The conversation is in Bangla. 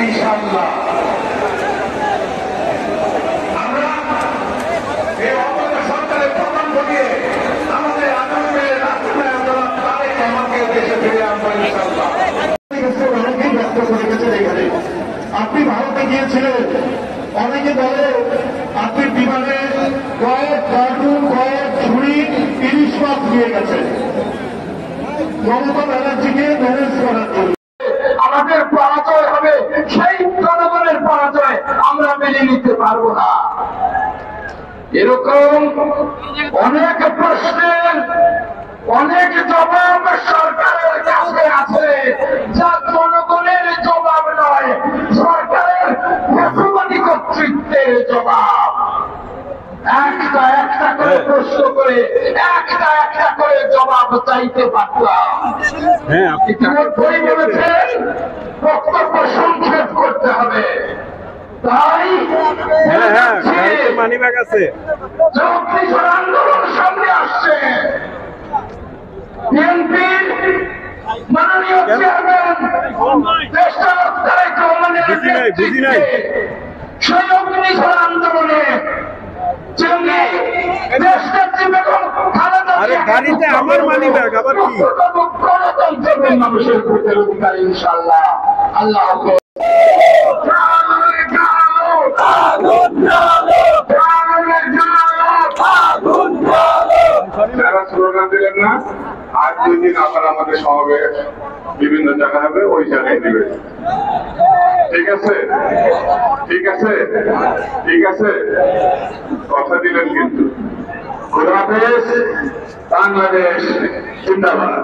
ইনশাআল্লাহ আমরা এই অবৈধ সরকারের প্রধান করিয়ে আমাদের আগামী রাষ্ট্রীয় আন্দোলন তারেক রহমানকে দেশে ফিরে আনবো ইনশাআল্লাহ। অনেকেই ব্যক্ত করে গেছেন এখানে আপনি ভারতে গিয়েছিলেন, অনেকে বলে আপনি বিমানে কয়েক কার্টুন কয়েক ঝুড়ি ইলিশ মাছ নিয়ে গেছেন মমতা ব্যানার্জিকে ম্যানেজ করার জন্য। আমাদের পরাজয় হবে, সেই জনগণের পরাজয় আমরা মেনে নিতে পারবো না। এরকম অনেক প্রশ্নের অনেক জবাব সরকারের কাছে আছে, যা জনগণের জবাব নয়, সরকারের ফ্যাসিবাদী কর্তৃত্বের জবাব। একটা একটা করে প্রশ্ন করে একটা একটা করে জবাব চাইতে পারতাম। ইতিমধ্যেই বলেছেন বক্তব্য সংক্ষেপ করতে হবে, তাই মানিব্যাগ আছে আন্দোলন সামনে আসছে। বিএনপির মাননীয় চেয়ারম্যান দেশটা তারেক রহমানের নেতৃত্বে সেই অগ্নিঝড় আন্দোলনে গাড়িতে আমার মানিব্যাগ আবার কি গণতন্ত্রের মানুষের ভোটের অধিকার ইনশাআল্লাহ। আল্লাহ যারা স্লোগান দিলেন না, আজ 2 দিন আবার আমাদের সমাবেশ বিভিন্ন জায়গায় হবে, ওই জায়গায় দিবে। ঠিক আছে, ঠিক আছে, ঠিক আছে, কথা দিলেন কিন্তু। খোদা হাফেজ। বাংলাদেশ জিন্দাবাদ।